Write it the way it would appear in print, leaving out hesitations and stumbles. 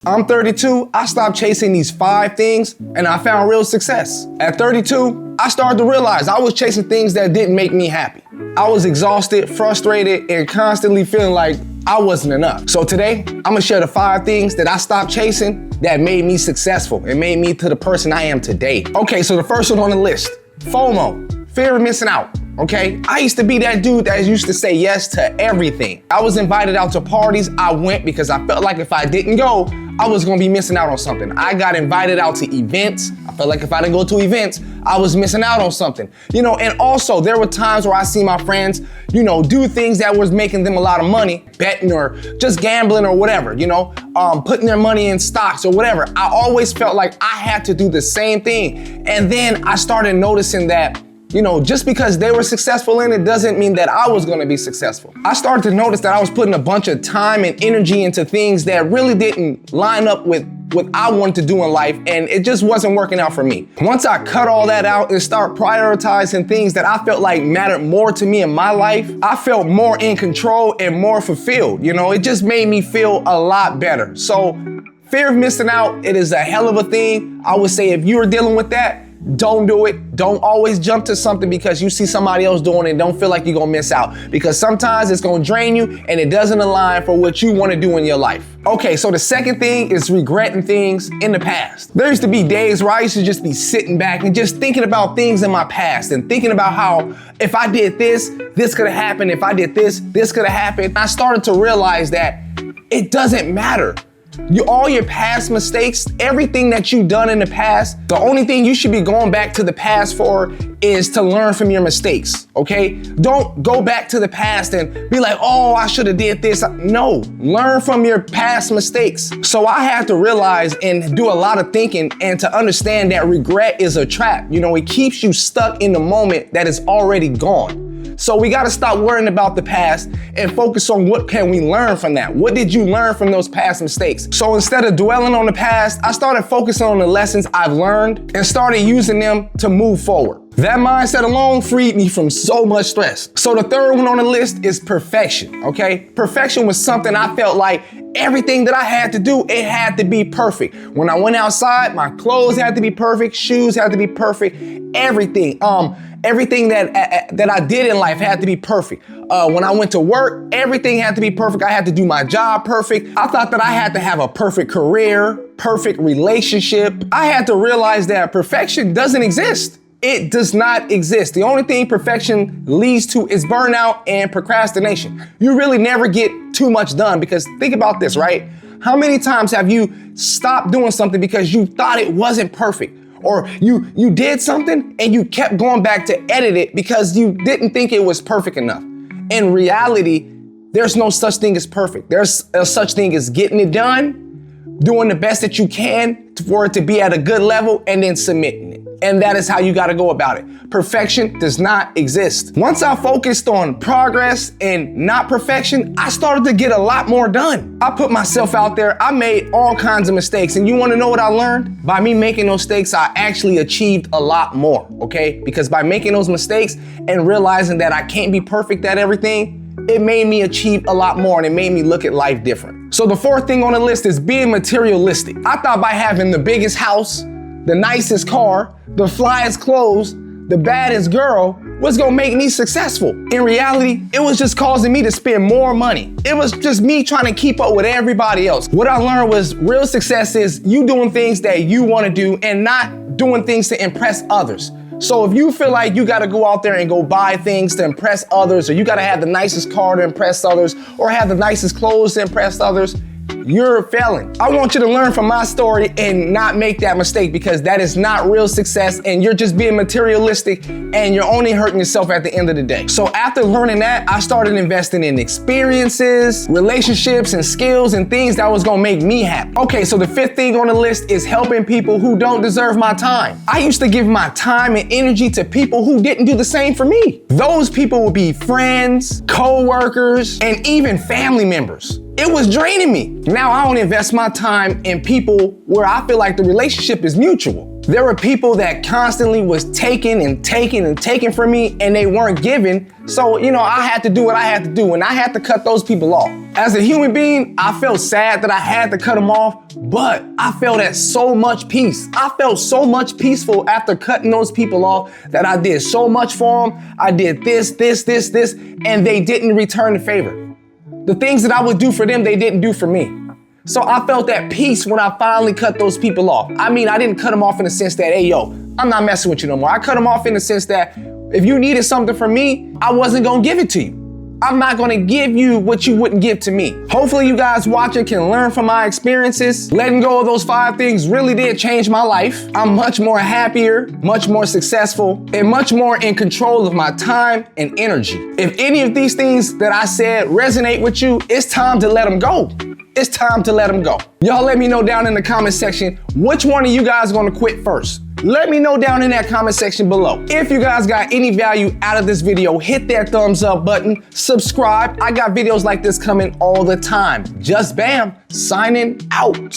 I'm 32, I stopped chasing these 5 things and I found real success. At 32, I started to realize I was chasing things that didn't make me happy. I was exhausted, frustrated, and constantly feeling like I wasn't enough. So today, I'm gonna share the 5 things that I stopped chasing that made me successful and made me to the person I am today. Okay, so the first one on the list, FOMO, fear of missing out. Okay, I used to be that dude that used to say yes to everything. I was invited out to parties, I went because I felt like if I didn't go, I was gonna be missing out on something. I got invited out to events. I felt like if I didn't go to events, I was missing out on something. And also there were times where I see my friends, do things that was making them a lot of money, betting or just gambling or whatever, putting their money in stocks or whatever. I always felt like I had to do the same thing. And then I started noticing that just because they were successful in it doesn't mean that I was gonna be successful. I started to notice that I was putting a bunch of time and energy into things that really didn't line up with what I wanted to do in life, and it just wasn't working out for me. Once I cut all that out and start prioritizing things that I felt like mattered more to me in my life, I felt more in control and more fulfilled. It just made me feel a lot better. So fear of missing out, it is a hell of a thing. I would say if you're dealing with that, don't do it. Don't always jump to something because you see somebody else doing it and don't feel like you're gonna miss out. Because sometimes it's gonna drain you and it doesn't align for what you wanna do in your life. Okay, so the second thing is regretting things in the past. There used to be days where I used to just be sitting back and just thinking about things in my past and thinking about how if I did this, this could have happened. If I did this, this could have happened. I started to realize that it doesn't matter. All your past mistakes, everything that you've done in the past, the only thing you should be going back to the past for is to learn from your mistakes, okay? Don't go back to the past and be like, oh, I should have did this. No, learn from your past mistakes. So I had to realize and do a lot of thinking and to understand that regret is a trap. It keeps you stuck in the moment that is already gone. So we gotta stop worrying about the past and focus on what can we learn from that? What did you learn from those past mistakes? So instead of dwelling on the past, I started focusing on the lessons I've learned and started using them to move forward. That mindset alone freed me from so much stress. So the third one on the list is perfection, okay? Perfection was something I felt like everything that I had to do, it had to be perfect. When I went outside, my clothes had to be perfect, shoes had to be perfect, everything. Everything that I did in life had to be perfect. When I went to work, everything had to be perfect. I had to do my job perfect. I thought that I had to have a perfect career, perfect relationship. I had to realize that perfection doesn't exist. It does not exist. The only thing perfection leads to is burnout and procrastination. You really never get too much done because think about this, right? How many times have you stopped doing something because you thought it wasn't perfect? Or you did something and you kept going back to edit it because you didn't think it was perfect enough. In reality, there's no such thing as perfect. There's a such thing as getting it done, doing the best that you can for it to be at a good level, and then submitting it. And that is how you gotta go about it. Perfection does not exist. Once I focused on progress and not perfection, I started to get a lot more done. I put myself out there, I made all kinds of mistakes, and you wanna know what I learned? By me making those mistakes, I actually achieved a lot more, okay? Because by making those mistakes and realizing that I can't be perfect at everything, it made me achieve a lot more and it made me look at life different. So the fourth thing on the list is being materialistic. I thought by having the biggest house, the nicest car, the flyest clothes, the baddest girl was gonna make me successful. In reality, it was just causing me to spend more money. It was just me trying to keep up with everybody else. What I learned was real success is you doing things that you wanna do and not doing things to impress others. So if you feel like you gotta go out there and go buy things to impress others, or you gotta have the nicest car to impress others, or have the nicest clothes to impress others, you're failing. I want you to learn from my story and not make that mistake because that is not real success and you're just being materialistic and you're only hurting yourself at the end of the day. So after learning that, I started investing in experiences, relationships, and skills and things that was gonna make me happy. Okay, so the fifth thing on the list is helping people who don't deserve my time. I used to give my time and energy to people who didn't do the same for me. Those people would be friends, co-workers, and even family members. It was draining me. Now I don't invest my time in people where I feel like the relationship is mutual. There were people that constantly was taking and taking and taking from me and they weren't giving. So, I had to do what I had to do and I had to cut those people off. As a human being, I felt sad that I had to cut them off, but I felt at so much peace. I felt so much peaceful after cutting those people off that I did so much for them. I did this, and they didn't return the favor. The things that I would do for them, they didn't do for me. So I felt that peace when I finally cut those people off. I mean, I didn't cut them off in the sense that, hey, yo, I'm not messing with you no more. I cut them off in the sense that if you needed something from me, I wasn't gonna give it to you. I'm not gonna give you what you wouldn't give to me. Hopefully you guys watching can learn from my experiences. Letting go of those 5 things really did change my life. I'm much more happier, much more successful, and much more in control of my time and energy. If any of these things that I said resonate with you, it's time to let them go. It's time to let them go. Y'all let me know down in the comment section, which one of you guys gonna quit first? Let me know down in that comment section below. If you guys got any value out of this video, hit that thumbs up button, subscribe. I got videos like this coming all the time. JustBam, signing out.